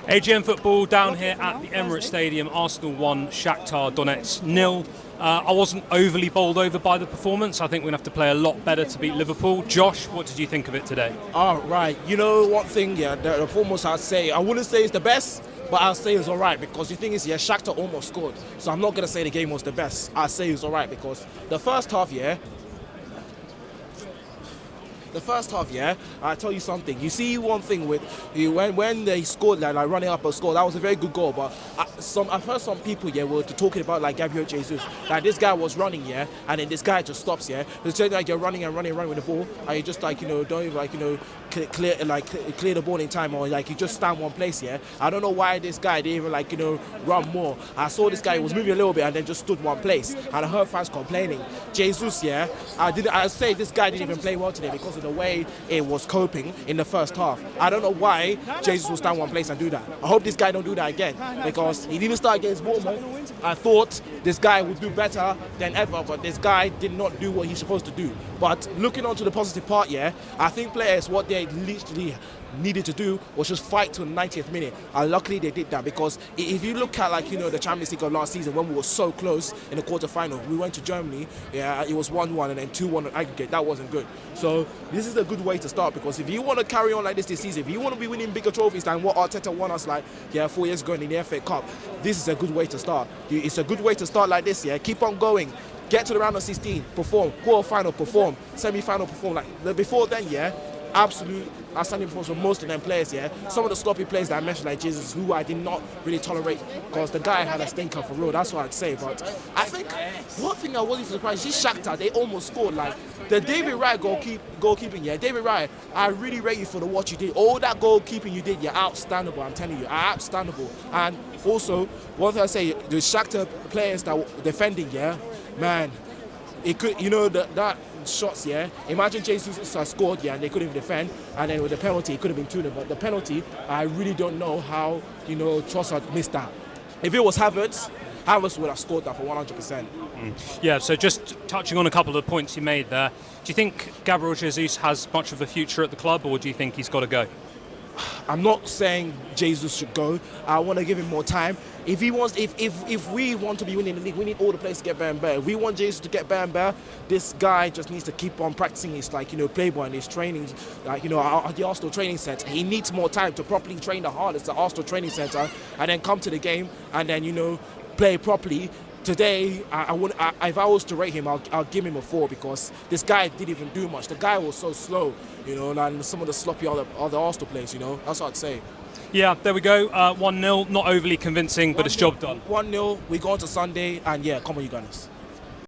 AGM football down here at the Emirates Stadium. Arsenal 1, Shaktar Donetsk 0. I wasn't overly bowled over by the performance. I think we're going to have to play a lot better to beat Liverpool. Josh, what did you think of it today? Oh, right. You know, one thing, yeah, the performance I'd say, I wouldn't say it's the best, but I'll say it's all right because the thing is, yeah, Shakhtar almost scored. So I'm not going to say the game was the best. I'll say it's all right because the first half, yeah, I tell you something. You see one thing with when they scored, like running up a score, that was a very good goal. But I've heard some people, yeah, were talking about like Gabriel Jesus. Like this guy was running, yeah, and then this guy just stops, yeah. It's like you're running and running with the ball, and you just like don't even like clear the ball in time, or like you just stand one place, yeah. I don't know why this guy didn't even like run more. I saw this guy was moving a little bit and then just stood one place, and I heard fans complaining. Jesus, yeah, I say this guy didn't even play well today because of the way it was coping in the first half. I don't know why Jesus will stand one place and do that. I hope this guy don't do that again because he didn't start against Bournemouth. I thought this guy would do better than ever, but this guy did not do what he's supposed to do. But looking on to the positive part, yeah, I think players, what they literally needed to do was just fight to the 90th minute. And luckily they did that because if you look at the Champions League of last season when we were so close in the quarterfinal, we went to Germany, yeah, it was 1-1 and then 2-1 on aggregate. That wasn't good. So this is a good way to start because if you want to carry on like this season, if you want to be winning bigger trophies than what Arteta won us 4 years ago in the FA Cup, this is a good way to start. It's a good way to start like this, yeah. Keep on going. Get to the round of 16, perform, quarter-final, perform, semi-final, perform. Like before then, yeah, absolute outstanding performance from most of them players, yeah. Some of the sloppy players that I mentioned, like Jesus, who I did not really tolerate because the guy had a stinker for real, that's what I'd say. But I think one thing I wasn't surprised, this Shakhtar, they almost scored. Like the David Raya goalkeeping, yeah. David Raya, I really rate you for what you did. All that goalkeeping you did, you're outstandable, I'm telling you, outstandable. And also, one thing I say, the Shakhtar players that were defending, yeah, man, it could, that shots, yeah. Imagine Jesus has scored, yeah, and they couldn't even defend, and then with the penalty, it could have been 2-0. But the penalty, I really don't know how, Trossard missed that. If it was Havertz would have scored that for 100%. Yeah, so just touching on a couple of the points you made there, do you think Gabriel Jesus has much of a future at the club, or do you think he's got to go? I'm not saying Jesus should go. I want to give him more time. If he wants, if we want to be winning the league, we need all the players to get better and better. If we want Jesus to get better and better, this guy just needs to keep on practicing his playboy and his trainings, at the Arsenal training centre. He needs more time to properly train the hardest at the Arsenal training centre, and then come to the game and then play properly. Today, if I was to rate him, I'll give him a 4 because this guy didn't even do much. The guy was so slow, and some of the sloppy other Arsenal players, That's what I'd say. Yeah, there we go. 1-0, not overly convincing, but it's job done. 1-0, we go on to Sunday, and yeah, come on, you Gunners.